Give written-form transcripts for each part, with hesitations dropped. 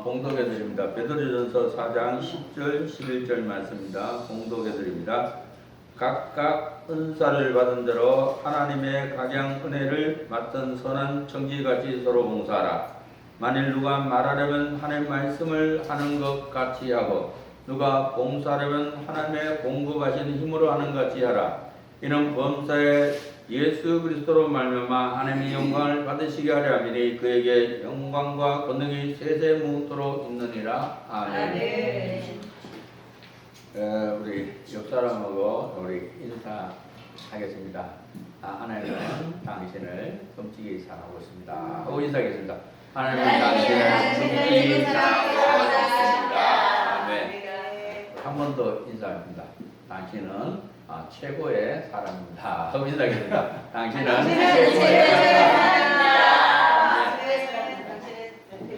봉독해드립니다. 베드로전서 4장 10절 11절 말씀입니다. 봉독해드립니다. 각각 은사를 받은 대로 하나님의 각양 은혜를 맡은 선한 청지같이 서로 봉사하라. 만일 누가 말하려면 하나님의 말씀을 하는 것 같이 하고 누가 봉사하려면 하나님의 공급하신 힘으로 하는 것 같이 하라. 이는 범사에 예수 그리스도로 말미암아 하나님의 영광을 받으시게 하려 함이니 그에게 영광과 권능이 세세 무토록 있느니라. 아멘. 우리 옆 사람하고 우리 인사하겠습니다. 하나님은 당신을 섬기게 사랑하고 있습니다. 하고 인사하겠습니다. 하나님은 당신을 섬기게 사랑하고 있습니다. 아멘. 한 번 더 인사합니다. 당신은 최고의 사람입니다. 하고 인사하겠습니다. 당신은 최고의 사람입니다.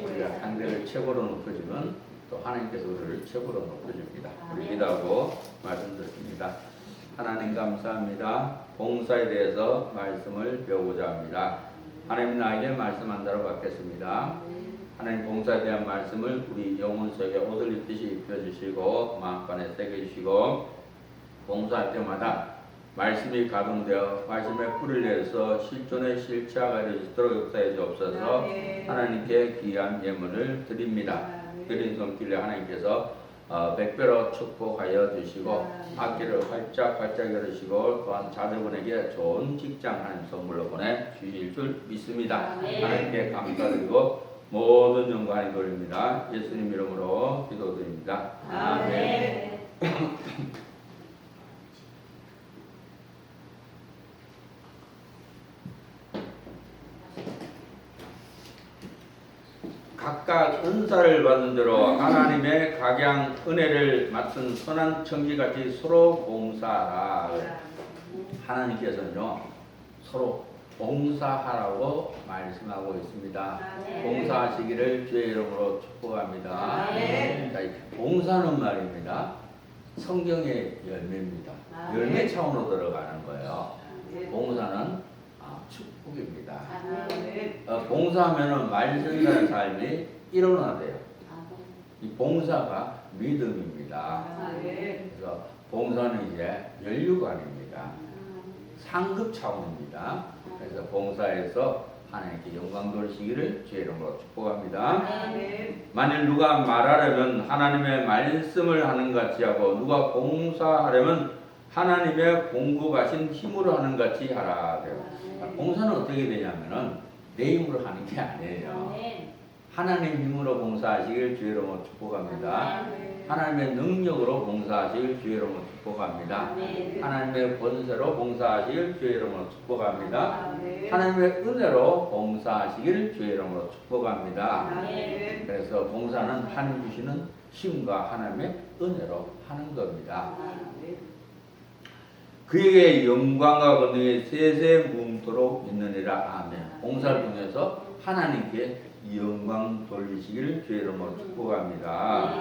우리가 상대를 최고로 높여주면 또 하나님께서 우리를 최고로 높여줍니다. 우리 기도하고 말씀 듣습니다. 하나님 감사합니다. 봉사에 대해서 말씀을 배우고자 합니다. 하나님 나에게 말씀한다고 받겠습니다. 하나님 봉사에 대한 말씀을 우리 영혼 속에 옷을 입듯이 입혀주시고 마음간에 새겨주시고 봉사할 때마다 말씀이 가동되어 말씀의 뿌리를 내서 실존의 실체화가 되어 있도록 역사해 주옵소서. 하나님께 귀한 예물을 드립니다. 드린 손길에 하나님께서 백배로 축복하여 주시고 악기를 활짝 열으시고 또한 자녀분에게 좋은 직장 하나님 선물로 보내 주실 줄 믿습니다. 하나님께 감사드리고 모든 영광이 돌립니다. 예수님 이름으로 기도드립니다. 아멘. 각각 은사를 받은 대로 하나님의 각양 은혜를 맡은 선한 청지같이 서로 봉사하라. 하나님께서는요 서로 봉사하라고 말씀하고 있습니다. 봉사하시기를 주의 이름으로 축복합니다. 자, 봉사는 말입니다. 성경의 열매입니다. 열매 차원으로 들어가는 거예요. 봉사는 축복입니다. 봉사하면은 말씀이라는 삶이 일어나돼요. 이 봉사가 믿음입니다. 그래서 봉사는 이제 연류관입니다. 상급 차원입니다. 그래서 봉사에서 하나님께 영광 돌리시기를 주의 이름으로 축복합니다. 만일 누가 말하려면 하나님의 말씀을 하는 것 같이 하고 누가 봉사하려면 하나님의 공급하신 힘으로 하는 것 같이 하라. 봉사는 어떻게 되냐면은 내 힘으로 하는 게 아니에요. 하나님 힘으로 봉사하시길 주의 이름으로 축복합니다. 하나님의 능력으로 봉사하시길 주의 이름으로 축복합니다. 하나님의 권세로 봉사하시길 주의 이름으로 축복합니다. 하나님의 은혜로 봉사하시길 주의 이름으로 축복합니다. 그래서 봉사는 하나님 주시는 힘과 하나님의 은혜로 하는 겁니다. 그에게 영광과 권능이 세세 무음토록 있느니라. 아멘. 봉사를 통해서 하나님께 영광 돌리시기를 주의 이름으로 축복합니다.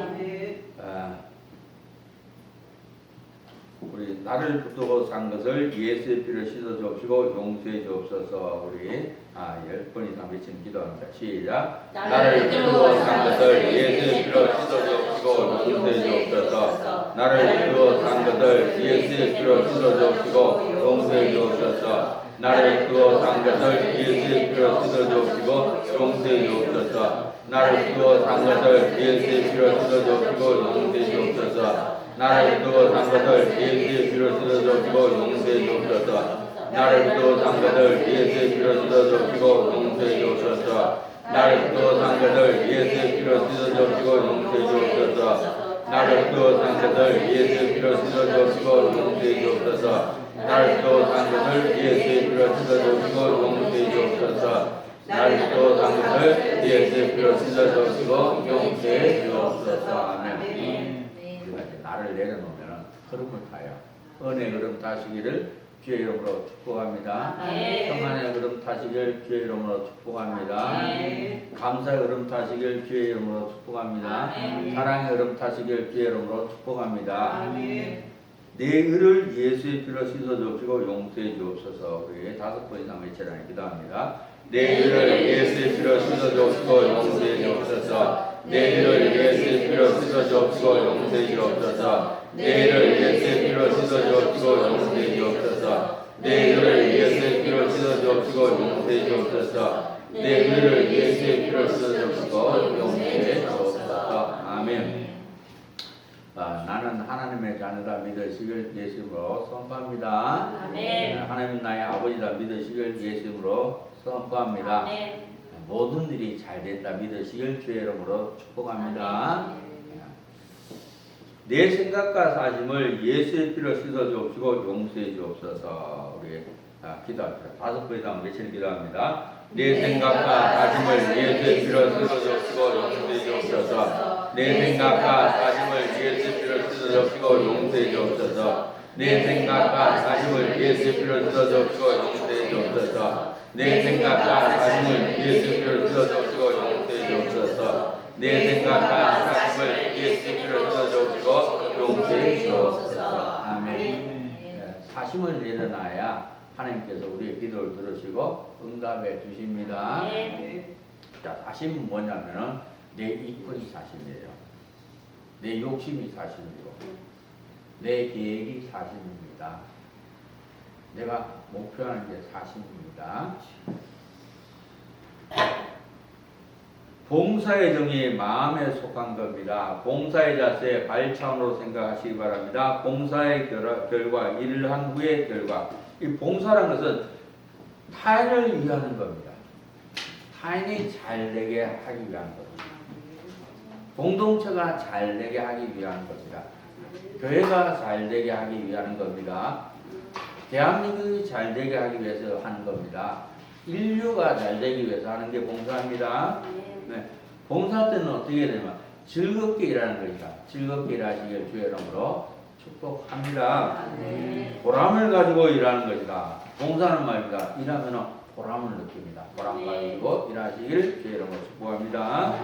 우리 나를 붙들고 산 것을 예수의 피로 씻어 주옵시고 용서해 주옵소서. 우리 10번 이상 외치는 기도합니다. 시작. 나를 붙들고 산 것을 예수의 피로 씻어 주옵시고 용서해 주옵소서. 나를 붙들고 산 것을 예수의 피로 씻어 주옵시고 용서해 주옵소서. 나를 붙들고 산 것을 예수의 피로 씻어 주옵시고 용서해 주옵소서. 나를 붙들고 산 것을 예수의 피로 씻어 주옵시고 용서해 주옵소서. 나를 붙들고 산 것을 예수의 피로 씻어 주옵시고 용서해 주옵소서. 나를 붙들고 산 것을 예수의 피로 씻어 주옵시고 용서해 주옵소서. 나를 붙들고 산 것을 예수의 피로 씻어 주옵시고 용서해 주옵소서. 나를 붙들고 산 것을 예수의 피로 씻어 주옵시고 용서해 주옵소서. 나를 붙들고 산 것을 예수의 피로 씻어 주옵시고 용서해 주옵소서. 나를 붙들고 산 것을 예수의 피로 씻어 주옵시고 용서해 주옵소서. 아멘. 나를 내려놓으면 흐름을 타요. 은혜의 흐름 타시기를 주의 이름으로 축복합니다. 평안의 흐름 타시길 주의 이름으로 축복합니다. 감사의 흐름 타시길 주의 이름으로 축복합니다. 사랑의 흐름 타시길 주의 이름으로 축복합니다. 내 의를 예수의 피로 씻어 주옵시고 용서해 주옵소서. 우리 5번 이상 외치라니 기도합니다. 내 의를 예수의 피로 씻어 주옵시고 용서해 주옵소서. 내 내 일을 예수의 피로 씻어 주옵시고 용서해 주옵소서. 내 일을 예수의 피로 씻어 주옵시고 용서해 주옵소서. 내 일을 예수의 피로 씻어 주옵시고 용서해 주옵소서. 내 일을 예수의 피로 씻어 주옵시고 용서해 주옵소서. 아멘. 나는 하나님의 자녀다 믿으시길 예수님으로 선포합니다. 아멘. 하나님 나의 아버지다 믿으시길 예수님으로 선포합니다. 아멘. 모든 일이 잘 된다 믿으시길 주의 이름으로 축복합니다. 내 생각과 사심을 예수의 피로 씻어 주옵시고 용서해 주옵소서. 우리 기도합니다. 5번이다 한번 외치는 기도합니다. 내 생각과 사심을 예수의 피로 씻어 주옵시고 용서해 주옵소서. 내 생각과 사심을 예수의 피로 씻어 주옵시고 용서해 주옵소서. 내 생각과 사심을 예수의 피로 씻어 주옵시고 용서해 주옵소서. 내 생각과 사심을 예수의 피로 씻어 주옵시고 용서해 주옵소서. 내 생각과 사심을 예수의 피로 씻어 주옵시고 용서해 주옵소서. 아멘. 사심을 내려놔야 하나님께서 우리의 기도를 들으시고 응답해 주십니다. 자, 사심은 뭐냐면은 내 이권이 사심이에요. 내 욕심이 사심이고 내 계획이 사심입니다. 내가 목표하는 게 사심입니다. 봉사의 정의 마음에 속한 겁니다. 봉사의 자세 발차원으로 생각하시기 바랍니다. 봉사의 결과, 일을 한 후의 결과. 이 봉사라는 것은 타인을 위하는 겁니다. 타인이 잘 되게 하기 위한 겁니다. 공동체가 잘 되게 하기 위한 겁니다. 교회가 잘 되게 하기 위한 겁니다. 대한민국이 잘 되게 하기 위해서 하는 겁니다. 인류가 잘 되기 위해서 하는 게 봉사입니다. 네. 봉사 때는 어떻게 되냐면 즐겁게 일하는 것이다. 즐겁게 일하시길 주의 이름으로 축복합니다. 보람을 가지고 일하는 것이다. 봉사는 말입니다. 일하면 보람을 느낍니다. 보람 가지고 일하시길 주의 이름으로 축복합니다.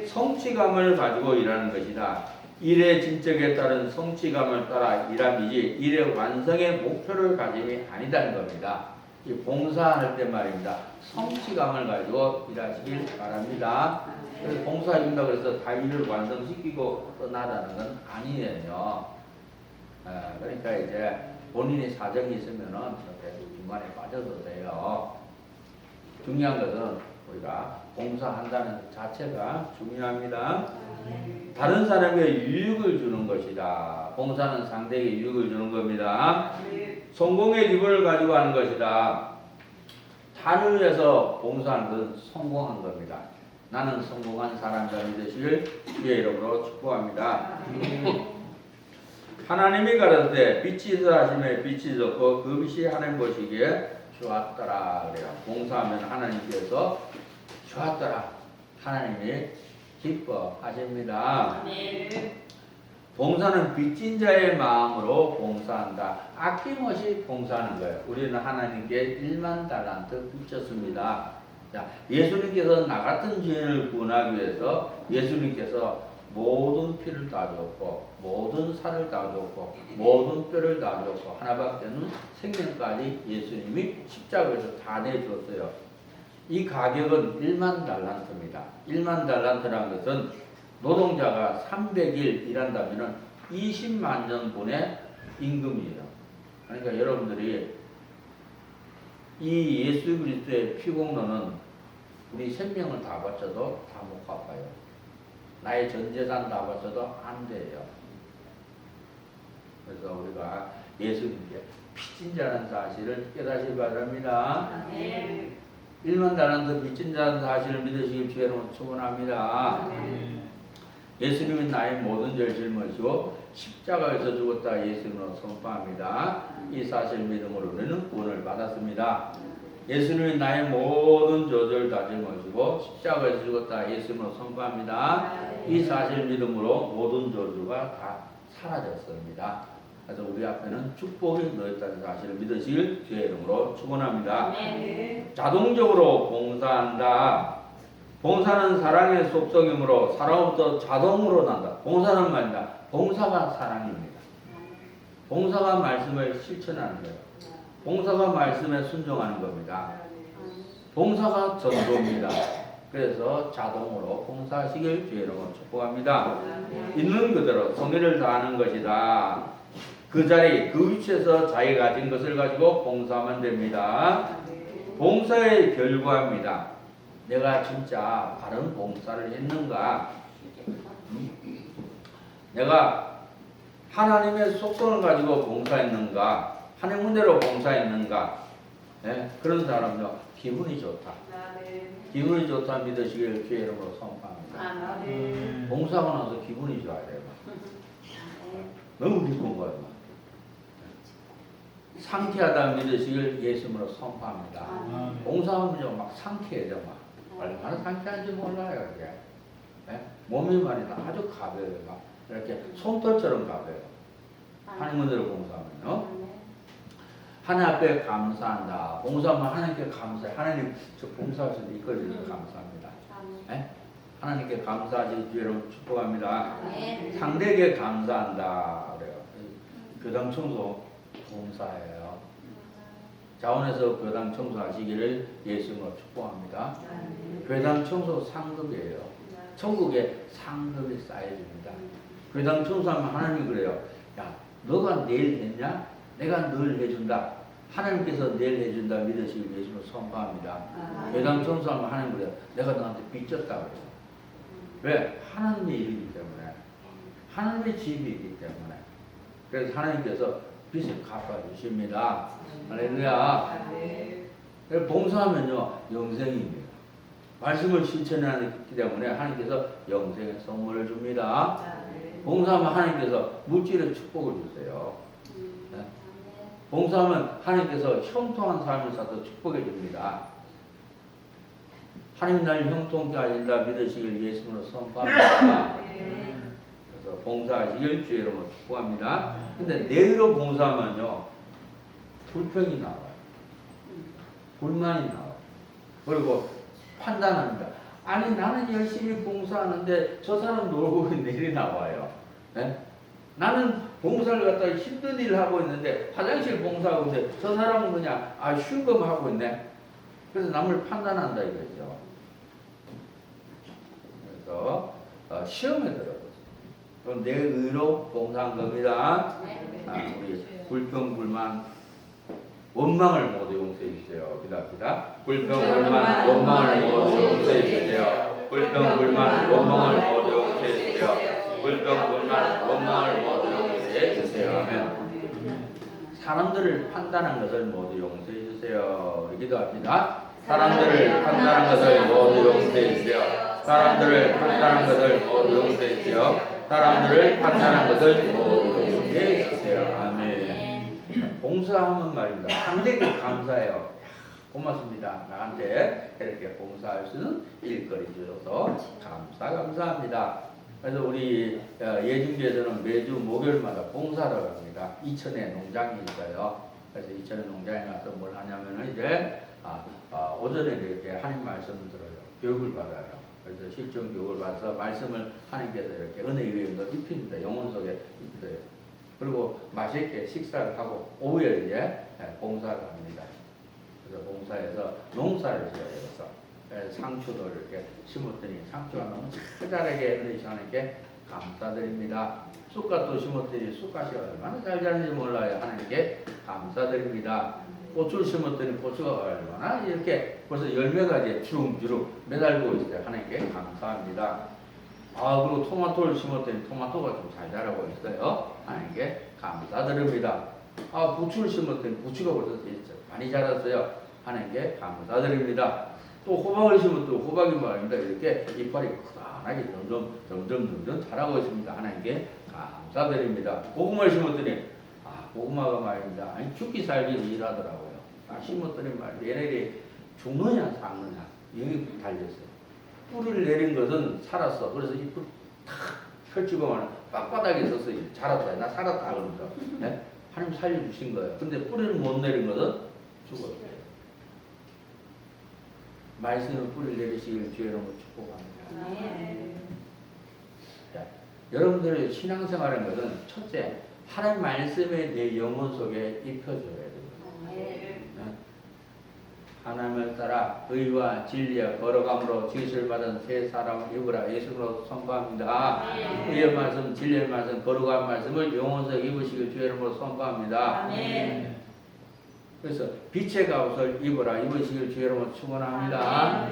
성취감을 가지고 일하는 것이다. 일의 진척에 따른 성취감을 따라 일함이지 일의 완성의 목표를 가짐이 아니다는 겁니다. 이 봉사할 때 말입니다. 성취감을 가지고 일하시길 바랍니다. 그래서 봉사한다 그래서 다 일을 완성시키고 떠나라는 건 아니에요. 그러니까 이제 본인이 사정이 있으면은 중간에 빠져도 돼요. 중요한 것은 우리가 봉사한다는 자체가 중요합니다. 다른 사람에게 유익을 주는 것이다. 봉사는 상대에게 유익을 주는 겁니다. 성공의 기분을 가지고 하는 것이다. 타를 위해서 봉사하는 것은 성공한 겁니다. 나는 성공한 사람이다 믿으시길 주의 이름으로 축복합니다. 하나님이 가라사대 빛이 있으라 하시매 빛이 있었고 그 빛이 하나님 보시기에 좋았더라 그래요. 봉사하면 하나님께서 좋았더라. 하나님이 기뻐하십니다. 봉사는 빚진 자의 마음으로 봉사한다. 아낌없이 봉사하는 거예요. 우리는 하나님께 1만 달란트 빚졌습니다. 자, 예수님께서 나 같은 죄인을 구원하기 위해서 예수님께서 모든 피를 다 줬고 모든 살을 다 줬고 모든 뼈를 다 줬고 하나밖에 없는 생명까지 예수님이 십자가에서 다 내줬어요. 이 가격은 1만 달란트입니다. 1만 달란트라는 것은 노동자가 300일 일한다면 20만 년분의 임금이에요. 그러니까 여러분들이 이 예수 그리스도의 피공로는 우리 생명을 다 바쳐도 다 못 갚아요. 나의 전 재산 다 바쳐도 안 돼요. 그래서 우리가 예수님께 빚진 자라는 사실을 깨닫기 바랍니다. 1만 달란트 빚진 자라는 사실을 믿으시길 주의로 축원합니다. 예수님은 나의 모든 죄를 짊어지고 십자가에서 죽었다 예수님으로 선포합니다. 이 사실 믿음으로 우리는 구원을 받았습니다. 예수님이 나의 모든 죄를 다 짊어지고 십자가에서 죽었다 예수님으로 선포합니다. 이 사실 믿음으로 모든 저주가 다 사라졌습니다. 그래서 우리 앞에는 축복이 놓였다는 사실을 믿으시길 주의 이름으로 축원합니다. 자동적으로 봉사한다. 봉사는 사랑의 속성이므로 사랑부터 자동으로 난다. 봉사는 말이다. 봉사가 사랑입니다. 봉사가 말씀을 실천하는 거예요. 봉사가 말씀에 순종하는 겁니다. 봉사가 전도입니다. 그래서 자동으로 봉사하시길 주의 이름으로 축복합니다. 있는 그대로 성의를 다하는 것이다. 그 자리, 그 위치에서 자기가 가진 것을 가지고 봉사하면 됩니다. 봉사의 결과입니다. 내가 진짜 바른 봉사를 했는가? 내가 하나님의 속성을 가지고 봉사했는가? 하나님 문제로 봉사했는가? 네? 그런 사람은 기분이 좋다. 기분이 좋다 믿으시길 주의 이름으로 선포합니다. 봉사하고 나서 기분이 좋아야 돼요. 너무 기쁜 거예요. 상쾌하다 믿으시길 예수님으로 선포합니다. 봉사하면 막 상쾌해져 막. 얼마나 상쾌한지 몰라요. 이게. 네? 몸이 말이다 아주 가벼워요. 막 이렇게 솜털처럼 가벼워요. 하나님 은혜로 봉사하면요. 하나님 앞에 감사한다. 봉사하면 하나님께 감사해. 하나님 저 봉사하셔서 이끌어주셔서 감사합니다. 네? 하나님께 감사하시기 주의로 축복합니다. 상대에게 감사한다. 그래요. 교당 청소 봉사예요. 자원에서 교당 청소하시기를 예수님으로 축복합니다. 교당 청소 상급이에요. 천국에 상급이 쌓여집니다. 교당 청소하면 하나님이 그래요. 야, 너가 내일 했냐? 내가 늘 해준다. 하나님께서 내일 해준다 믿으시길 예수님으로 선포합니다. 교당 청소하면 하나님 그래요. 내가 너한테 빚졌다 그래요. 왜? 하나님의 일이기 때문에. 하나님의 집이기 때문에. 그래서 하나님께서 빚을 갚아주십니다. 할렐루야. 봉사하면요, 영생입니다. 말씀을 실천하기 때문에 하나님께서 영생의 선물을 줍니다. 봉사하면 하나님께서 물질의 축복을 주세요. 네. 봉사하면 하나님께서 형통한 삶을 사서 축복해 줍니다. 하나님 날 형통케 하신다 믿으시길 예수님으로 선포합니다. 그래서 봉사하시길 주의 이름으로 축복합니다. 근데 내의로 봉사하면요 불평이 나와요. 불만이 나와요. 그리고 판단합니다. 아니 나는 열심히 봉사하는데 저 사람 놀고 있는데 일이 나와요. 네? 나는 봉사를 갖다가 힘든 일을 하고 있는데 화장실 봉사하고 있는데 저 사람은 그냥 쉴금 하고 있네. 그래서 남을 판단한다 이거죠. 그래서 시험에 들어가죠. 그럼 내 의로 봉사한 겁니다. 우리 불평, 불만, 원망을 모두 용서해 주세요. 기다립니다. 불평, 불만, 원망을 모두 용서해 주세요. 불평, 불만, 원망을 모두 용서해 주세요. 불평, 불만, 원망을 모두 용서해 주세요. 하면 사람들을 판단한 것을 모두 용서해 주세요. 기도합니다. 사람들을 판단한 것을 모두 용서해 주세요. 사람들을 판단한 것을 모두 용서해 주세요. 사람들을 판단한 것을 모두 용서해 주세요. 아멘. 봉사하면 말입니다. 상대에게 감사해요. 고맙습니다. 나한테 이렇게 봉사할 수 있는 일거리 주셔서 감사합니다. 그래서 우리 예중교에서는 매주 목요일마다 봉사를 합니다. 이천에 농장이 있어요. 그래서 이천에 농장에 가서 뭘 하냐면은 이제 오전에 이렇게 하나님 말씀을 들어요. 교육을 받아요. 그래서 실전 교육을 받아서 말씀을 하나님께서 이렇게 은혜의 위에 입힙니다. 영혼 속에 입혀요. 그리고 맛있게 식사를 하고 오후에 이제 봉사를 합니다. 그래서 봉사해서 농사를 지어서 상추도 이렇게 심었더니 상추가 너무 잘 자라게 은혜의 하나님께 감사드립니다. 쑥갓도 심었더니 쑥갓이 얼마나 잘 자라는지 몰라요. 하나님께 감사드립니다. 고추를 심었더니 고추가 얼마나 이렇게 벌써 열매가 이제 주름주름 매달고 있어요. 하나님께 감사합니다. 그리고 토마토를 심었더니 토마토가 좀 잘 자라고 있어요. 하나님께 감사드립니다. 부추를 심었더니 부추가 벌써 많이 자랐어요. 하나님께 감사드립니다. 또 호박을 심었더니 호박이 말입니다. 이렇게 이빨이 크다하게 점점 자라고 있습니다. 하나님께 감사드립니다. 고구마를 심었더니 고구마가 말입니다. 죽기 살기 일하더라고요. 심었더니 말이에요. 얘네들이 죽느냐 사느냐 여기 달렸어요. 뿌리를 내린 것은 살았어. 그래서 이 뿌리 탁 펼치고만 빳빳하게 있어서 자랐어요. 나 살았다 그러면서. 네? 하나님 살려주신 거예요. 근데 뿌리를 못 내린 것은 죽었어요. 말씀은 뿌리를 내리시길 주의 이름으로 축복합니다. 자, 여러분들의 신앙생활인 것은 첫째 하나님 말씀에 내 영혼 속에 입혀줘야 됩니다. 하나님을 따라 의와 진리와 거룩함으로 지으실 받은 새 사람을 입으라. 예수로 선포합니다. 의의 말씀, 진리의 말씀, 거룩한 말씀을 영혼서 입으시길 주의 이름으로 선포합니다. 아멘. 그래서 빛의 갑옷을 입으라. 입으시길 주의 이름으로 축원합니다.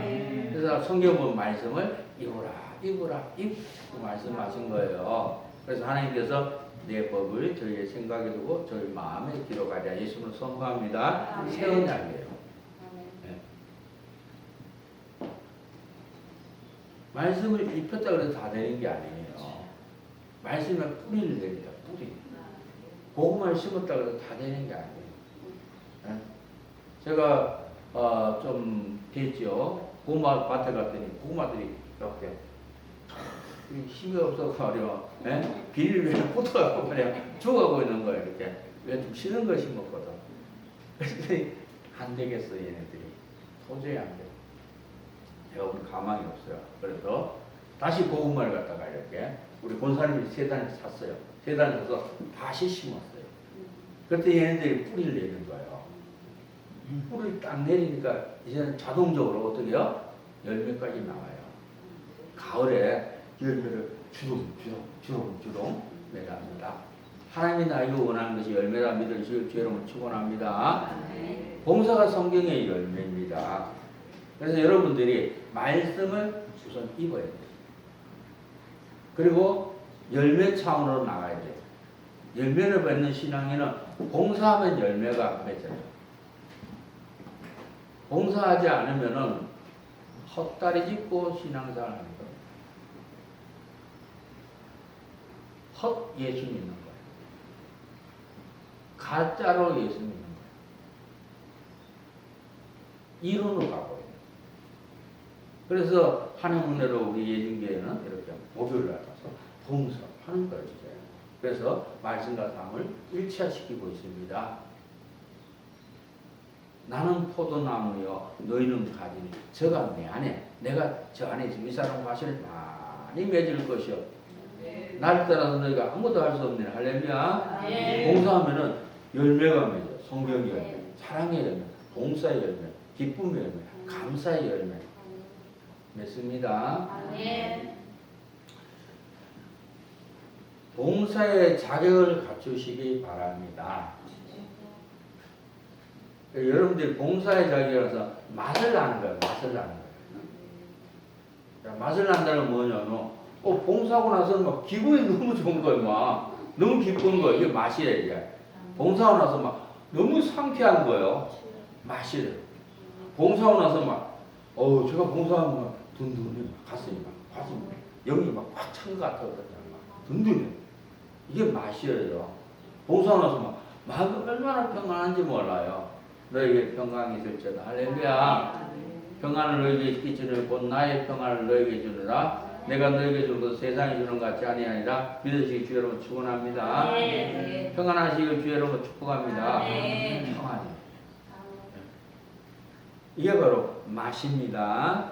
그래서 성경은 말씀을 입으라 입고 말씀하신 거예요. 그래서 하나님께서 내 법을 저희의 생각에 두고 저희 마음에 기록하자. 예수를 선포합니다. 새 언약이에요. 네. 말씀을 입혔다 그래서 다 되는 게 아니에요. 말씀에 뿌리를 내리자. 뿌리. 고구마를 심었다 그래서 다 되는 게 아니에요. 네? 제가 좀 됐죠. 고구마 밭에 갔더니 고구마들이 이렇게 힘이 없어서 말이야. 비닐 위에 붙어가고 말이야. 죽어가고 있는 거야. 이렇게. 왜 좀 싫은 거 심었거든. 그랬더니 안 되겠어, 얘네들이. 도저히 안 돼. 내가 오늘 가망이 없어요. 그래서 다시 고구마를 갖다가 이렇게 우리 본사님이 세 단을 샀어요. 세 단을 사서 다시 심었어요. 그때 얘네들이 뿌리를 내는 거예요. 뿌리를 딱 내리니까 이제는 자동적으로 어떻게 해요? 열매까지 나와요. 가을에 열매를 주렁주렁 맺합니다. 하나님이 나에게 원하는 것이 열매라 믿을 주의 이름을 축원합니다. 봉사가 성경의 열매입니다. 그래서 여러분들이 말씀을 우선 입어야 돼요. 그리고 열매 차원으로 나가야 돼요. 열매를 맺는 신앙에는 봉사하면 열매가 맺어요. 봉사하지 않으면은 헛다리 짚고 신앙생활 하는 거예요. 헛 예수 믿는 거예요. 가짜로 예수 믿는 거예요. 이론으로 가고. 그래서 하나님 은혜로 우리 예진교회는 이렇게 목요일 날 가서 봉사하는 거예요. 그래서 말씀과 삶을 일치화시키고 있습니다. 나는 포도나무요, 너희는 가지니 저가 내 안에, 내가 저 안에 있으면 이 사람 과실을 많이 맺을 것이요. 나를 따라서 너희가 아무도 할 수 없네. 할렐루야. 봉사하면은 열매가 맺어. 성경의 열매, 사랑의 열매, 봉사의 열매, 기쁨의 열매, 감사의 열매 맺습니다. 봉사의 자격을 갖추시기 바랍니다. 여러분들이 봉사의 자격이라서 맛을 나는 거예요. 맛을 나는 거예요. 맛을 난다는 건 뭐냐면 봉사하고 나서는 막 기분이 너무 좋은 거예요. 막 너무 기쁜 거예요. 이게 맛이에요. 이게. 봉사하고 나서 막 너무 상쾌한 거예요. 맛이래요. 봉사하고 나서 막 제가 봉사하면 막 든든해. 가슴이 영이 막 꽉 찬 것 같아요. 막 든든해. 이게 맛이에요. 봉사하고 나서 막 얼마나 평안한지 몰라요. 너에게 평강이 있을지어다. 할렐루야. 평안을 너에게 끼치는 곧 나의 평안을 너에게 주느라. 내가 너에게 준 것 세상이 주는 것 같지 아니하니라. 믿으시기 주의 이름으로 축원합니다. 평안하시길 주의 이름으로 축복합니다. 평안이. 이게 바로 맛입니다.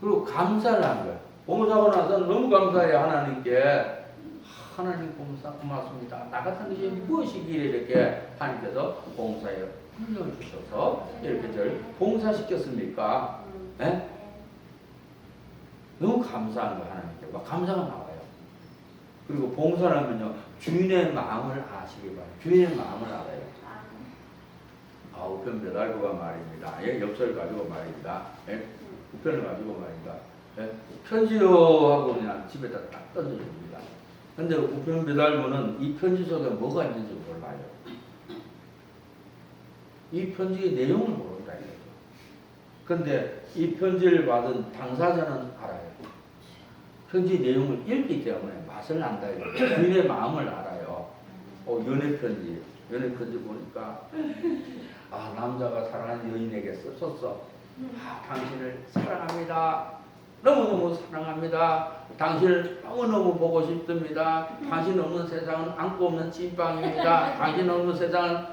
그리고 감사를 한 거예요. 봉사하고 나서 너무 감사해요. 하나님께. 하나님 고맙습니다. 나 같은 것이 무엇이기에 이렇게 하나님께서 봉사에 훈련을 주셔서 이렇게 저를 봉사시켰습니까? 네? 너무 감사한 거예요. 하나님께. 막 감사가 나와요. 그리고 봉사를 하면요. 주인의 마음을 아시기 바랍니다. 주인의 마음을 알아요. 우편 배달부가 말입니다. 엽서를 가지고 말입니다. 우편을 가지고 말입니다. 편지요하고 그냥 집에다 딱 던져줍니다. 근데 우편 배달부는 이 편지 속에 뭐가 있는지 몰라요. 이 편지의 내용을 모른다 이거죠. 근데 이 편지를 받은 당사자는 알아요. 편지 내용을 읽기 때문에 맛을 난다 이거죠. 주인의 마음을 알아요. 연애 편지 보니까 남자가 사랑하는 여인에게 썼어. 당신을 사랑합니다. 너무너무 사랑합니다. 당신을 너무너무 보고 싶습니다. 당신 없는 세상은 안고 없는 찐빵입니다. 당신 없는 세상은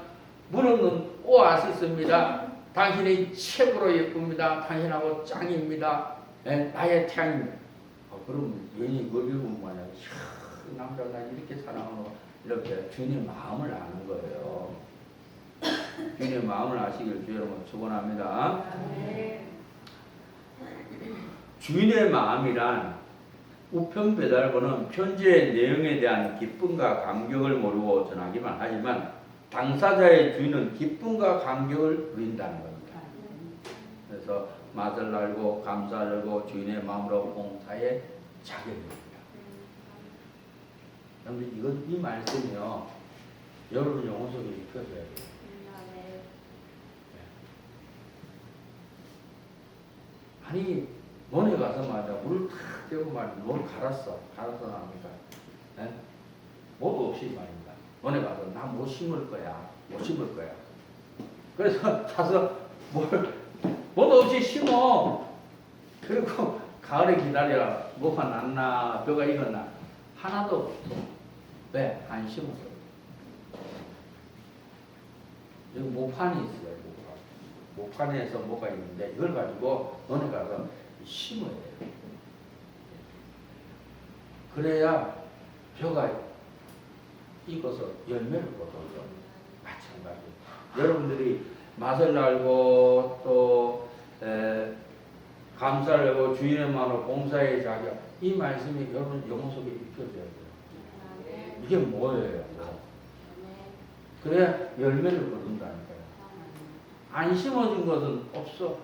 물 없는 오아시스입니다. 당신이 최고로 예쁩니다. 당신하고 짱입니다. 나의 태양입니다. 그럼 여인이 그걸 읽으면 뭐냐. 남자가 이렇게 사랑하고 이렇게 주인의 마음을 아는 거예요. 주인의 마음을 아시길 주여로 축원합니다. 주인의 마음이란 우편 배달부는 편지의 내용에 대한 기쁨과 감격을 모르고 전하기만 하지만 당사자의 주인은 기쁨과 감격을 누린다는 겁니다. 그래서 맛을 알고 감사를 알고 주인의 마음으로 봉사에 자격입니다. 그런데 이 말씀이요, 여러분 영혼 속에 익혀져야 돼요. 아니, 논에 가서 말이야, 물을 탁 떼고 말이야, 논을 갈았어 나니까, 네? 못 없이 말입니다. 논에 가서 나 못 심을 거야. 그래서 가서 못 없이 심어. 그리고 가을에 기다려. 뭐가 났나, 벼가 익었나. 하나도 없어. 왜? 안 심었어. 여기 모판이 있어요. 모판에서 뭐가 있는데 이걸 가지고 논에 가서 심어야 돼요. 그래야 벼가 익어서 열매를 거둬요. 마찬가지. 여러분들이 맛을 알고 또 감사를 하고 주인의 마음으로 봉사의 자격, 이 말씀이 여러분 영혼 속에 익혀져야 돼요. 이게 뭐예요? 그래야 열매를 거둔다니까요. 안 심어진 것은 없어.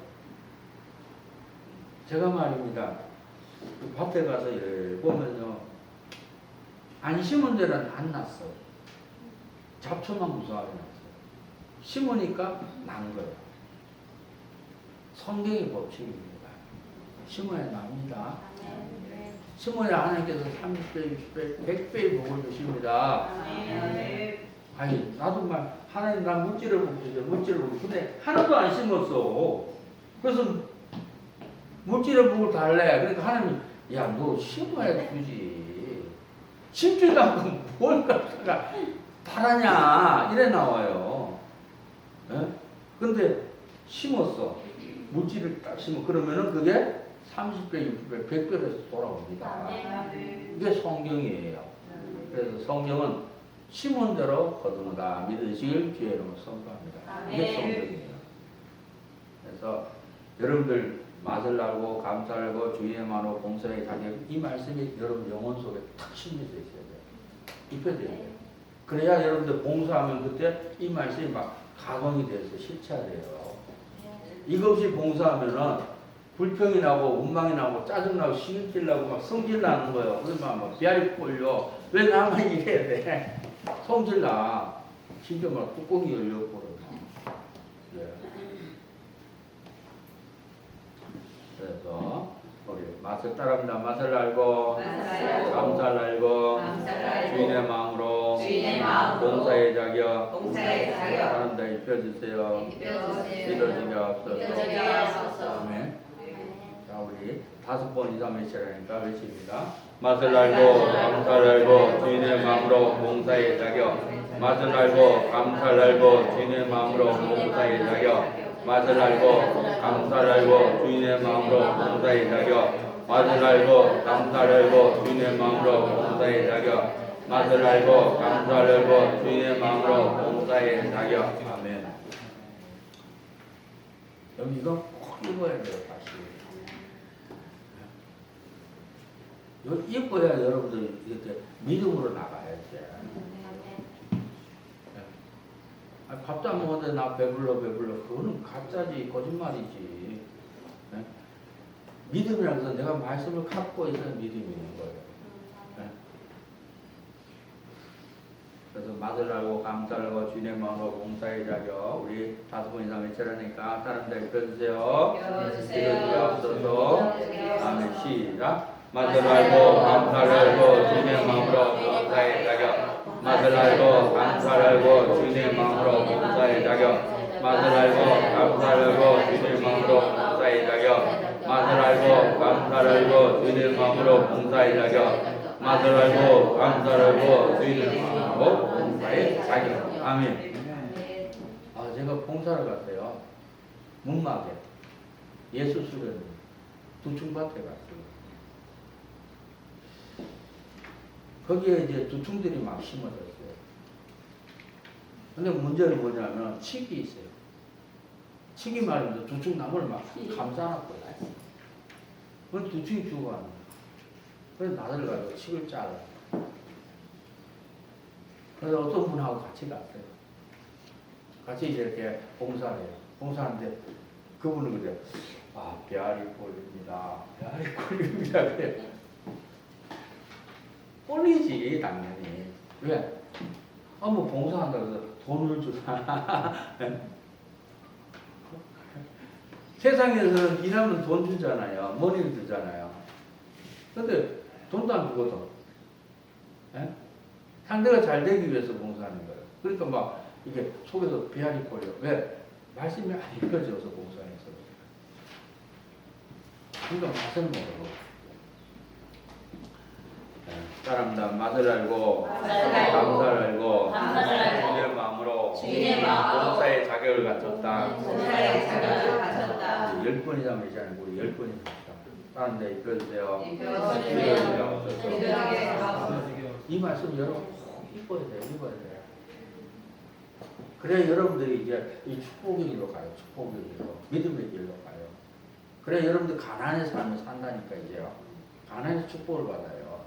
제가 말입니다. 밭에 가서 보면요, 안 심은 데는 안 났어. 잡초만 무성하게 났어. 심으니까 난 거예요. 성경의 법칙입니다. 심어야 납니다. 심어야 하나님께서 30배, 60배, 100배의 복을 주십니다. 아니, 나도 말, 하나님 나 물질을 먹고, 근데 하나도 안 심었어. 그래서 물질의 복을 달래. 그러니까 하나님이, 야, 너 심어야 주지. 심지도 않고 뭘 갖다가 바라냐. 이래 나와요. 근데 심었어. 물질을 딱 심어. 그러면은 그게 30배, 60배, 100배로 돌아옵니다. 이게 성경이에요. 그래서 성경은 심은 대로 거둔다. 믿으시길 주의 이름으로 선포합니다. 이게 성경이에요. 그래서 여러분들 맛을 알고 감사를 알고 주인의 마음으로 봉사의 자격, 이 말씀이 여러분 영혼 속에 탁 심겨져 있어야 돼요. 입혀져야 돼요. 그래야 여러분들 봉사하면 그때 이 말씀이 막 가공이 돼서 실체화돼요. 이거 없이 봉사하면은 불평이 나고 원망이 나고 짜증 나고 시기질 나고 막 성질 나는 거예요. 그러면 막 비아리 꼴려. 왜 나만 이래야 돼? 성질 나. 심지어 막 뚜껑이 열려버려. 네. 그래서 우리 맛을 따릅니다. 맛을 알고 감사를 알고 주인의 마음으로 봉사의 자격 하는 데 입혀주세요. 믿어지게 없어서. 아멘. 자, 우리 5번 이상 외치라니까 외칩니다. 맛을 알고 감사를 알고 주인의 마음으로 봉사의 자격. 맛을 알고 감사를 알고 주인의 마음으로 봉사의 자격. 맛을 알고 감사를 알고 주인의 마음으로 봉사의 자격. 맛을 알고 감사를 알고 주인의 마음으로 봉사의 자격. 맛을 알고 감사를 알고 주인의 마음으로 봉사의 자격. 아멘. 여기 이거 꼭 읽어야 돼요. 다시. 이뻐야 여러분들 이렇게 믿음으로 나가야지. 밥도 안 먹었는데 나 배불러. 그거는 가짜지, 거짓말이지. 네? 믿음이라고 해서 내가 말씀을 갖고 있어야 믿음이 있는 거예요. 네? 그래서 맛을 알고 감사를 알고 주인의 마음으로 봉사의 자격, 우리 5번 이상 외치라니까 다른 데 읽어주세요. 읽어주세요. 없어서. 아멘. 시작. 맛을 알고 감사를 알고 주인의 마음으로 봉사의 자격. 맛을 알고 감사를 알고 주인의 마음으로 봉사의 자격. 맛을 알고 감사를 알고 주인의 마음으로 봉사의 자격. 맛을 알고 감사를 알고 주인의 마음으로 봉사의 자격. 맛을 알고 감사를 알고 주인의 마음으로 봉사의 자격. 아멘. 제가 봉사를 갔어요. 문막에 예수 수련 두충밭에 갔어요. 거기에 이제 두충들이 막 심어졌어요. 근데 문제는 뭐냐면 칡이 있어요. 칡이 말이면 두 축 나무를 막 감싸놨거든. 그건 두 축이 죽어가는 거야. 그래서 나를 가지고 칡을 잘라. 그래서 어떤 분하고 같이 갔어요. 같이 이제 이렇게 봉사를 해요. 봉사하는데 그분은 그래. 아, 배알이 꼴립니다. 배알이 꼴립니다. 그래. 꼴리지, 당연히. 왜? 아, 뭐 봉사한다고 해서 돈을 주나. 세상에서는 일하면 돈 주잖아요. 머니를 주잖아요. 근데 돈도 안 주거든. 예? 상대가 잘 되기 위해서 봉사하는 거예요. 그러니까 막 이게 속에서 배알이 꼴려. 왜? 말씀이 안 읽혀져서 봉사해서. 그러니까 맛을 모르고. 따라합니다. 맛을 알고, 감사를 알고, 주님의 마음으로 봉사의 자격을 갖췄다. 10번이나 매지 않고 10번이 갖췄다. 다른 데 읽어주세요. 이 말씀 여러분 꼭 읽어야 돼요. 읽어야 돼요. 그래야 여러분들이 이제 이 축복의 길로 가요. 축복의 길로. 믿음의 길로 가요. 그래야 여러분들 가난의 삶을 산다니까 이제요. 가난의 축복을 받아요.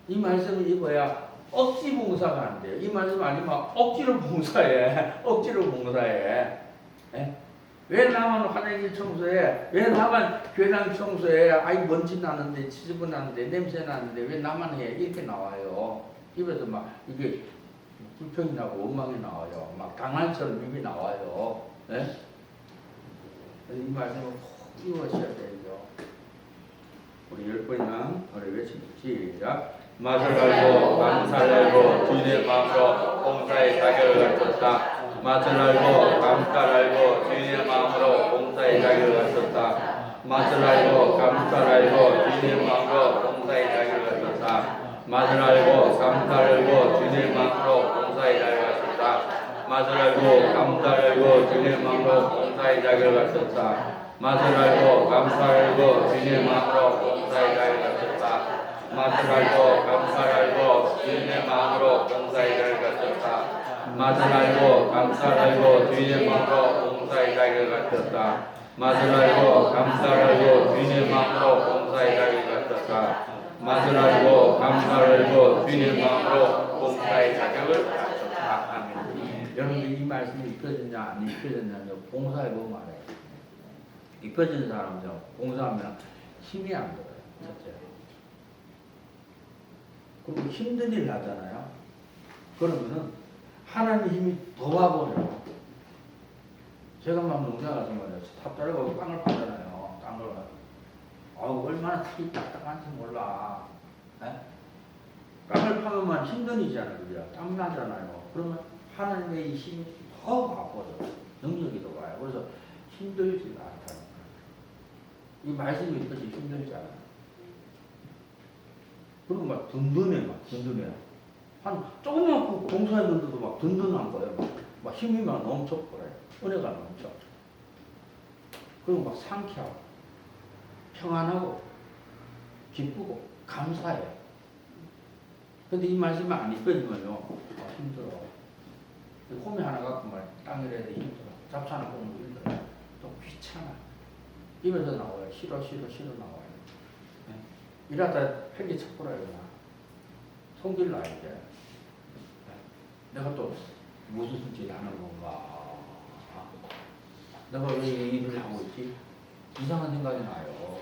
이 말씀을 읽어야 억지 봉사가 안 돼요. 이 말씀 아니면 억지로 봉사해. 억지로 봉사해. 예? 왜 나만 화장실 청소해? 왜 나만 교회당 청소해? 아이 먼지 나는데, 지저분 나는데, 냄새 나는데 왜 나만 해? 이렇게 나와요. 입에서 막 이게 불평이 나고 원망이 나와요. 막 강한처럼 입이 나와요. 예? 이 말씀을 꼭 읽으셔야 되죠. 우리 10번이나 우리 외칩니다. 시작. 맛을 알고 감사를 알고 주인의 마음으로 봉사의 자격을 갖췄다. 맛을 알고 감사를 알고 주인의 마음으로 봉사의 자격을 갖췄다. 맛을 알고 감사를 알고 주인의 마음으로 봉사의 자격을 갖췄다. 맛을 알고 감사를 알고 주인의 마음으로 봉사의 자격을 갖췄다. 맛을 알고 감사를 알고 주인의 마음으로 봉사의 자격을 갖췄다. 맛을 알고 감사를 알고 주인의 마음으로 봉사의 자격을 갖췄다. 맛을 알고 감사를 알고 주인의 마음으로 봉사의 자격을 갖췄다. 맛을 알고 감사를 알고 주인의 마음으로 봉사의 자격을 갖췄다. 맛을 알고 감사를 알고 주인의 마음으로 봉사의 자격을 갖췄다. 맛을 알고 감사를 알고 주인의 마음으로 봉사의 자격을 갖췄다. 아멘. 여러분들 이 말씀이 입혀졌냐 안 입혀졌냐면 봉사해 보면 알아요. 입혀진 사람은요 봉사하면 힘이 안 들어요. 첫째. 그리고 힘든 일 하잖아요. 그러면은 하나님 힘이 더 와버려요. 제가 막 농장 가서 말이에요. 탑 자르고 빵을 파잖아요. 땅을. 얼마나 탑이 딱딱한지 몰라. 에? 빵을 파면만 힘든 일이잖아요. 그죠? 땀 나잖아요. 그러면 하나님의 힘이 더 와버려요. 능력이 더 와요. 그래서 힘들지가 않다니까. 이 말씀이 있듯이 힘들지 않아요. 그리고 막 든든해, 한 조금만 봉사했는데도 막 든든한 거예요. 막 힘이 막 넘쳐버려요. 은혜가 넘쳐. 그리고 막 상쾌하고, 평안하고, 기쁘고, 감사해요. 근데 이 말씀이 안 입혀지면요, 힘들어. 홈이 하나 갖고 말 땅을 해야 돼 힘들어. 잡초 하나 보면 힘들어. 또 귀찮아. 입에서 나와요. 싫어 나와요. 일하다 헬기 쳤구나요, 그냥. 성질 나야 돼. 내가 또 무슨 짓 하는 건가. 내가 왜 이 일을 하고 있지? 이상한 생각이 나요.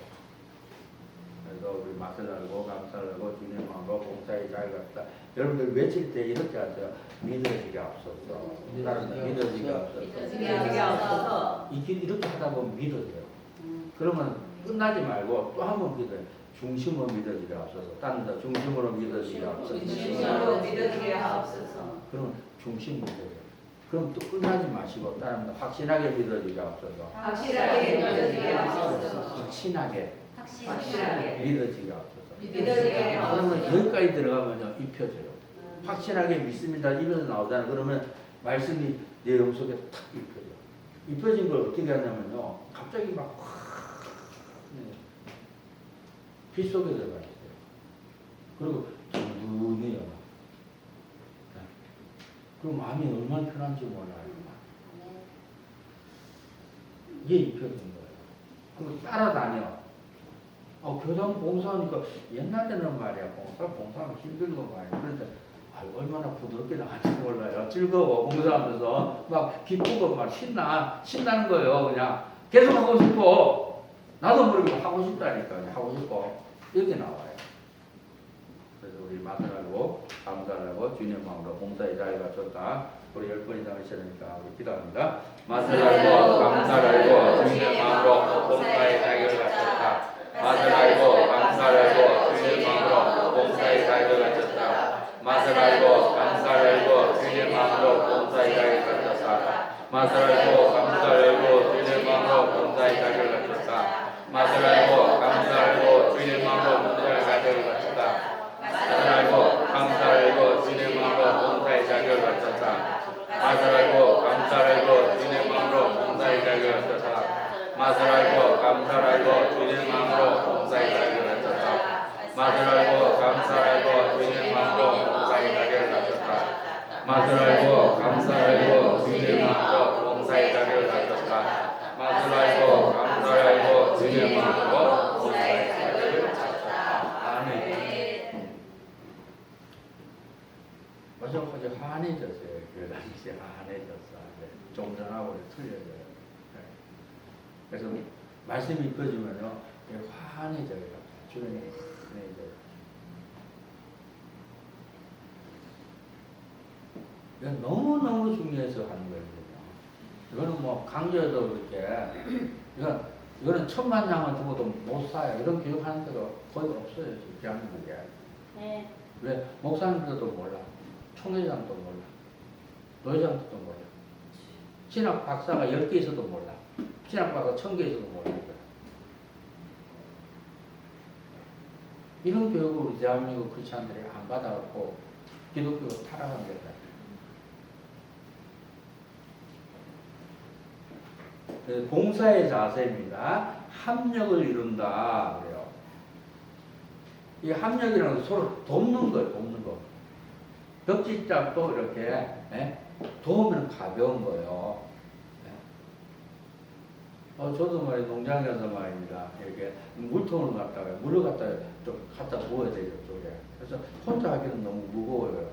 그래서 우리 맛을 알고, 감사를 알고, 주님의 마음으로 봉사의 자격을 갖다. 여러분들 외칠 때 이렇게 하세요. 믿어지게 앞서서. 믿어지게 앞서서. 이렇게 하다 보면 믿어져요. 그러면 끝나지 말고 또 한 번 믿어요. 중심으로 믿어지게 앞서서. 다른 데 중심으로 믿어지게 앞서서. 그러면 중심 믿어요. 그럼 또 끝나지 마시고 다른 데 확신하게 믿어지게 앞서서. 확신하게 믿어지게 앞서서. 그러면 여기까지 들어가면 입혀져요. 확신하게 믿습니다. 입에서 나오잖아요. 그러면 말씀이 내 영 속에 탁 입혀져. 입혀진 걸 어떻게 하냐면요. 갑자기 막 빛 속에 들어가 있어요. 그리고 든든해요. 그 마음이 얼마나 편한지 몰라요. 이게 입혀진 거예요. 그리고 따라다녀. 교장 봉사하니까 옛날에는 말이야 봉사하면 힘든 거 말이야. 그런데 얼마나 부드럽게 나갈지 몰라요. 즐거워 봉사하면서 막 기쁘고 막 신나는 거예요. 그냥 계속 하고 싶고 나도 모르게 하고 싶다니까 하고 싶고 이렇게 나와요. 그래서 우리 마술하고 감사하고 주님 마음으로 봉사의 자리가 좋다. 우리 10번 이상 하셔야 되니까 우리 기도합니다. 마술하고 감사하고 주님의 마음으로 봉사의 자리를 갖췄다. 마술하고 감사하고 주님의 마음으로 봉사의 자리를 갖췄다. 마술하고 감사하고 주님의 마음으로 봉사의 자리를 갖췄다. 마술하고 감사하고 주님의 마음으로 봉사의 자리를 갖췄다. 마술하고 감사하고 주님의 마음으로 봉사의 자리를 갖췄다. 마술하고 감사하고 주님의 마음으로 봉사의 자리를 갖췄다. 마술하고 감사하고 주님의 마음으로 봉사의 자리를 갖췄다. 마술하고 감사하고 주님의 마음으로 봉사의 자리를 갖췄다. 마술하고 감사하고 주님의 마음으로 봉사의 자리를 갖췄다. 마술하고 감사하고 주님의 마음으로 봉사의 자리를 갖췄다. 마술하고 감사하고 주님의 마음으로 봉사의 자리를 갖췄다. 아멘. 어저까지 한해졌어요. 교회 다니시 한해졌어. 좀 전하고 틀려져요. 그래서 말씀이 입혀지면요, 환해져요. 주변에 환해져요. 이건 너무너무 중요해서 하는 거예요. 이거는 뭐 강조해도 그렇게, 이거는 천만 양을 두고도 못 사요. 이런 교육하는 데가 거의 없어요. 지금 대한민국에. 네. 왜? 목사님들도 몰라. 총회장도 몰라. 노회장도 몰라. 신학 박사가 10개 있어도 몰라. 신학 박사 1000개 있어도 몰라. 이런 교육을 우리 대한민국 크리스찬들이 안 받아갖고 기독교가 타락한 거다. 봉사의 자세입니다. 합력을 이룬다. 그래요. 이 합력이라는 건 서로 돕는 거예요. 돕는 거. 벽지짝도 이렇게 도우면 가벼운 거예요. 저도 말이야 농장에서 말입니다. 이렇게 물통을 갖다가 물을 갖다가 좀 갖다 부어야 되죠. 쪽에. 그래서 혼자 하기는 너무 무거워요.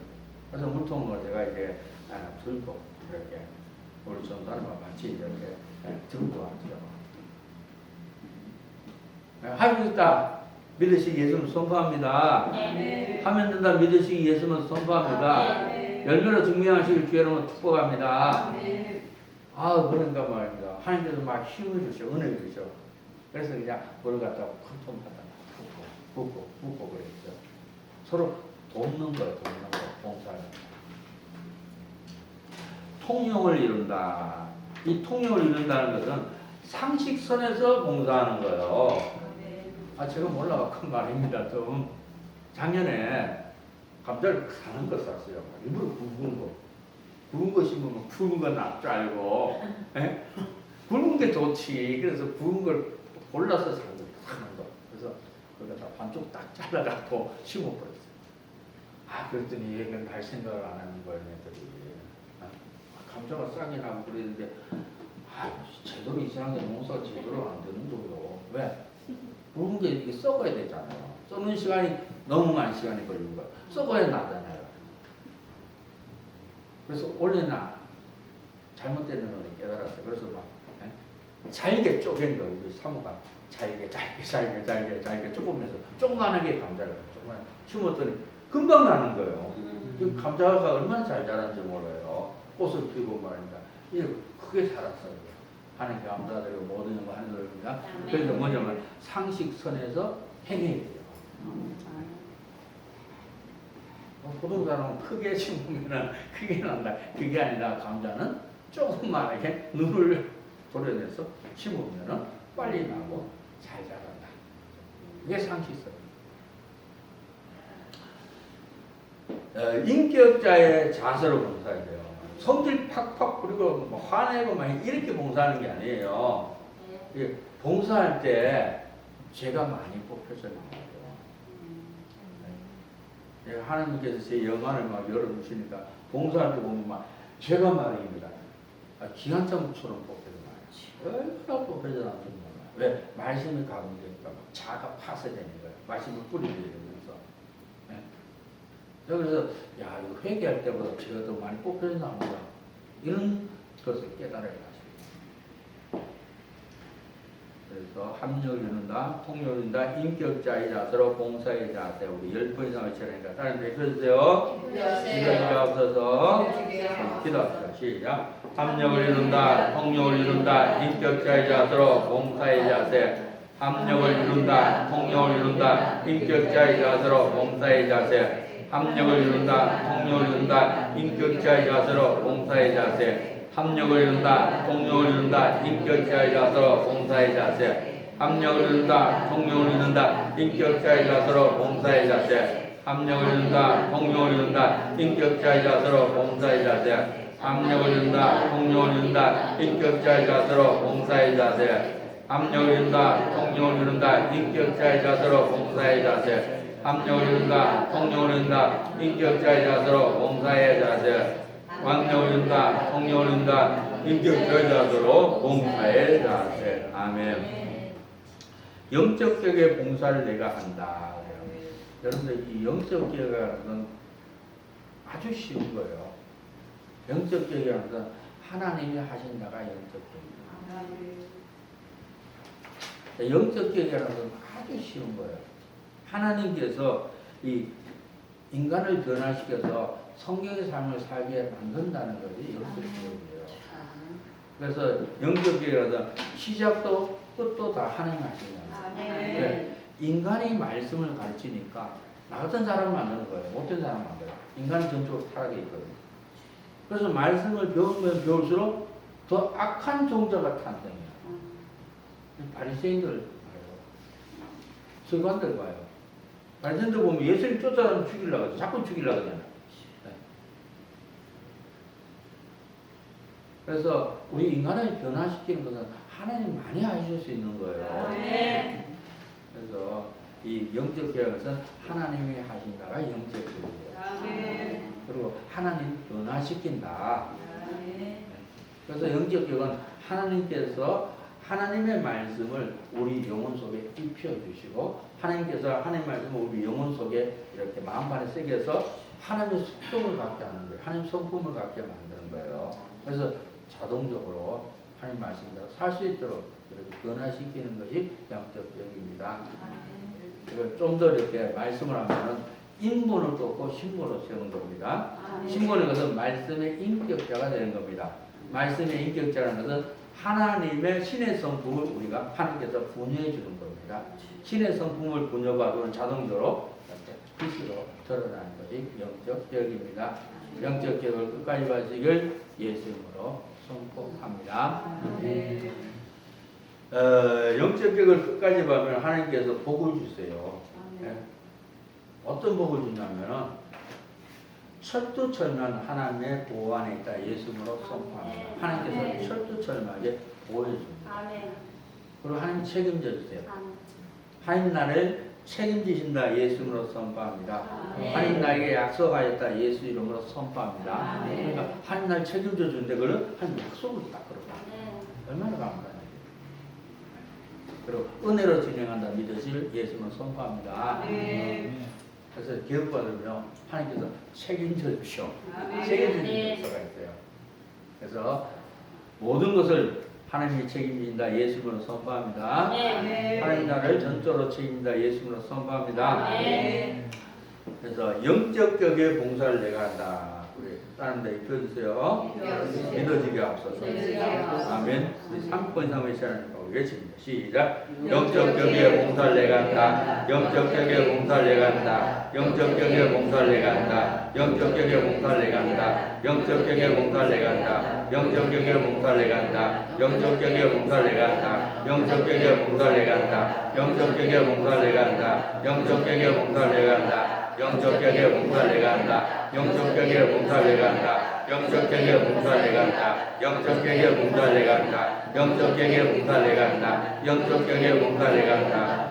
그래서 물통을 제가 이제 하나 들고 이렇게 우리 전사님과 같이 이렇게 들고 왔죠. 할 수 있다. 믿으시기 예수는 선포합니다. 네. 하면 된다. 믿으시기 예수는 선포합니다. 네. 열매로 증명하시길 주여는 축복합니다. 네. 그러니까 말입니다. 하나님께서 막 힘을 주셔, 은혜를 주셔. 그래서 그냥 물을 갖다가 큰 통 갖다가 붓고 그랬죠. 서로 돕는 거예요, 돕는 거, 봉사를. 통용을 이룬다. 이 통용을 이룬다는 것은 상식선에서 봉사하는 거예요. 제가 몰라가 큰 말입니다. 좀 작년에 감자를 사는 거 샀어요. 일부러 굵은 거 심으면 굵은 거 낫 줄 알고 굵은 게 좋지. 그래서 굵은 걸 골라서 사는 거. 그래서 거기다 반쪽 딱 잘라갖고 심어버렸어요. 그랬더니 얘가 날 생각을 안 하는 거예요. 애들이. 감자가 싹이 나고 그랬는데 제대로 이상하게 농사가 제대로 안 되는 거예요. 왜? 굵은 게 이게 썩어야 되잖아요. 썩는 시간이 너무 많은 시간이 걸리는 거예요. 썩어야 나잖아요. 그래서 올해는 잘못되는 걸 깨달았어요. 그래서 막 잘게 쪼갠 거예요. 우리 사모가 잘게 쪼으면서 조그만하게 감자를 조그만 심었더니 금방 나는 거예요. 그 감자가 얼마나 잘 자란지 몰라요. 꽃을 피고 말입니다. 이게 크게 자랐어요. 하나님께 감사드리고 모든 거 하는 겁니다. 그래서 뭐냐면 상식선에서 행해야 돼요. 부동산은 크게 심으면 크게 난다. 그게 아니라 감자는 조금만하게 눈을 도려내서 심으면 빨리 나고 잘 자란다. 이게 상식선. 인격자의 자세로 봉사해야 돼요. 성질 팍팍 부리고 뭐 화내고 막 이렇게 봉사하는 게 아니에요. 봉사할 때 제가 많이 뽑혀서 나와요. 하나님께서 제 영안을 막 열어주시니까 봉사할 때 보면 막 제가 말입니다. 기관장처럼 뽑혀서 얼마나 뽑혀져 나왔는 왜? 말씀이 가운데니까 막 자가 파쇄되는 거예요. 말씀을 뿌리게 되면서. 네. 그래서 야 이거 회개할 때보다 제가 더 많이 뽑혀져 나온다. 이런 것을 깨달아야 하십니다. 그래서 합력을 이룬다, 통력을 이룬다, 인격자의 자세로 봉사의 자세. 우리 10번 이상 외쳐라니까 다른 데 읽어주세요. 기도가 없어서 기도합시다. 시작. 합력을 이룬다, 통력을 이룬다, 인격자의 자세로 봉사의 자세. 합력을 이룬다, 통력을 이룬다, 인격자의 자세로 봉사의 자세. 합력을 이룬다, 통력을 이룬다, 인격자의 자세로 봉사의 자세. 합력을 이룬다, 통력을 이룬다, 인격자의 자세로 봉사의 자세. 합력을 이룬다, 통력을 이룬다, 인격자의 자세로 봉사의 자세. 합력을 이룬다, 통력을 이룬다, 인격자의 자세로 봉사의 자세. 합력을 이룬다, 통력을 이룬다, 인격자의 자세로 봉사의 자세. 합력을 이룬다, 통력을 이룬다, 인격자의 자세로 봉사의 자세. 합력을 이룬다, 통력을 이룬다, 인격자의 자세로 봉사의 자세. 합력을 이룬다, 통력을 이룬다, 인격자의 자세로 봉사의 자세. 아멘. 영적 격의 봉사를 내가 한다. 여러분들 이 영적 격은 아주 쉬운 거예요. 영적 격이라는 건 하나님이 하신다가 영적 격입니다. 영적 격이라는 건 아주 쉬운 거예요. 하나님께서 이 인간을 변화시켜서 성경의 삶을 살게 만든다는 것이 영적 격이에요. 그래서 영적 격이라는 건 시작도 끝도 다 하나님 하신다. 네. 인간이 말씀을 가르치니까 나 같은 사람 만드는 거예요. 못된 사람 만들어요. 인간은 전적으로 타락해 있거든요. 그래서 말씀을 배우면 배울수록 더 악한 종자가 탄생해요. 바리새인들 봐요. 서기관들 봐요. 바리새인들 보면 예수님 쫓아가면 죽이려고 하죠. 자꾸 죽이려고 하잖아요. 네. 그래서 우리 인간을 변화시키는 것은 하나님 많이 하실 수 있는 거예요. 네. 그래서 이 영적 계약은 하나님이 하신다가 영적 계약이에요. 그리고 하나님 변화시킨다. 그래서 영적 계약은 하나님께서 하나님의 말씀을 우리 영혼 속에 입혀주시고 하나님께서 하나님의 말씀을 우리 영혼 속에 이렇게 마음판에 새겨서 하나님의 속성을 갖게 하는 거예요. 하나님 성품을 갖게 만드는 거예요. 그래서 자동적으로 하나님 말씀대로 살 수 있도록 이렇게 변화시키는 것이 영적 계약입니다. 이걸 좀 더 이렇게 말씀을 하면은 인본을 꺾고 신본을 세우는 겁니다. 신본의 것은 말씀의 인격자가 되는 겁니다. 말씀의 인격자라는 것은 하나님의 신의 성품을 우리가 하나님께서 분유해 주는 겁니다. 신의 성품을 분유받으면 자동적으로 빛으로 드러나는 것이 영적 계획입니다. 영적 계획을 끝까지 받으시길 예수님으로 선포합니다. 영적 계획을 끝까지 받으면 하나님께서 복을 주세요. 네. 어떤 복을 주냐면 철두철미한 하나님의 보호 안에 있다 예수님으로 선포합니다. 하나님께서 철두철미하게 보호해 줍니다. 그리고 하나님 책임져 주세요. 하나님 나를 책임지신다 예수님으로 선포합니다. 하나님 나에게 약속하였다 예수 이름으로 선포합니다. 그러니까 하나님 나를 책임져 주는데 그걸 한 약속을 딱 걸어봐. 얼마나 감사해요. 그리고 은혜로 진행한다 믿으실 예수님을 선포합니다. 그래서 기업받으면 하나님께서 책임져 주시오. 책임져 주실 수가 있어요. 그래서 모든 것을 하나님이 책임진다 예수님으로 선포합니다. 하나님 나를 전적으로 책임진다 예수님으로 선포합니다. 그래서 영적 격의 봉사를 내가 한다. 우리 다른 데 입혀주세요. 믿어지게 앞서서. 아멘. 3번 이상 외치라니까 외칩니다. 시작. 영적 격의 봉사를 내가 한다. 영적 격의 봉사를 내가 한다. 영적 격의 봉사를 내가 한다. 영적 격의 봉사를 내가 한다. 영적 격의 봉사를 내가 한다. 영적 격의 봉사를 내가 한다. 영적 격의 봉사를 내가 한다. 영적 격의 봉사를 내가 한다. 영적 격의 봉사를 내가 한다. 영적 격의 봉사를 내가 한다. 영적 격의 봉사를 내가 한다. 영적 격의 봉사를 내가 한다. 영적 격의 봉사를 내가 한다. 영적 격의 봉사를 내가 한다. 영적 격의 봉사를 내가 한다. 영적 격의 봉사를 내가 한다.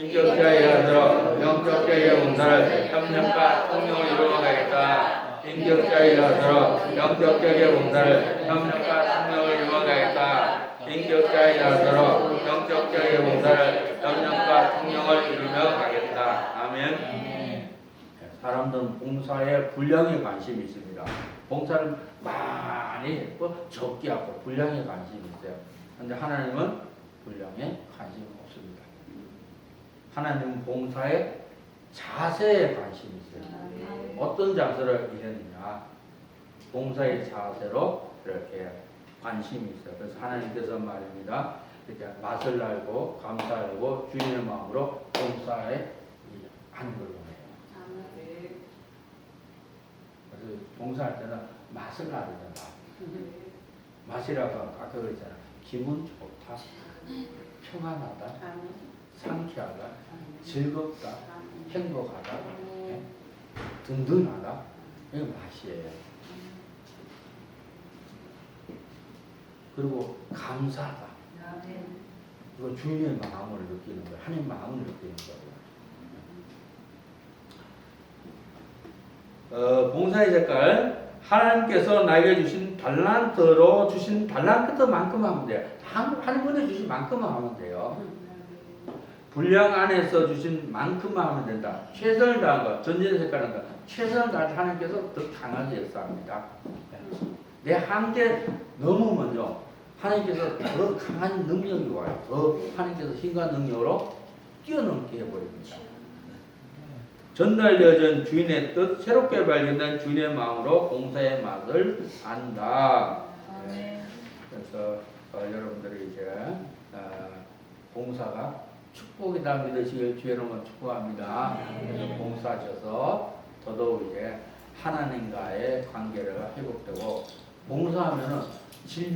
인격자에 들어 영적자의 봉사를 협력과 통용을 이루어가겠다. 인격자에 들어 영적자의 봉사를 협력과 통용을 이루어가겠다. 인격자에 들어 영적자의 봉사를 협력과 통용을 이루며 가겠다. 아멘. 사람들은 봉사에 분량에 관심이 있습니다. 봉사를 많이 적게 하고 분량에 관심이 있어요. 그런데 하나님은 분량에 관심이 없습니다. 하나님은 봉사의 자세에 관심이 있어요. 어떤 자세를 이루느냐, 봉사의 자세로 이렇게 관심이 있어요. 그래서 하나님께서 말입니다. 이렇게 맛을 알고 감사하고 주인의 마음으로 봉사에 하는 걸 원해요. 그래서 봉사할 때는 맛을 알잖아. 맛이라고 아까 그랬잖아. 기분 좋다, 평안하다, 상쾌하다, 즐겁다, 행복하다, 든든하다. 이게 맛이에요. 그리고 감사하다. 이거 주인의 마음을 느끼는 거예요. 하나님 마음을 느끼는 거예요. 봉사의 색깔, 하나님께서 나에게 주신 달란트로 주신 달란트만큼 하면 돼요. 한 분에 주신 만큼만 하면 돼요. 분량 안에서 주신 만큼만 하면 된다. 최선을 다한 것, 전제의 색깔은 것, 최선을 다해 하나님께서 더 강하게 역사합니다. 내 한계 넘으면요, 하나님께서 더 강한 능력이 와요. 더 하나님께서 힘과 능력으로 뛰어넘게 해버립니다. 전달되어진 주인의 뜻, 새롭게 발견된 주인의 마음으로 봉사의 맛을 안다. 그래서 여러분들이 이제 봉사가 축복이다 믿으시길 주의 이름으로 축복합니다. 그래서 봉사하셔서 더더욱 이제 하나님과의 관계가 회복되고, 봉사하면은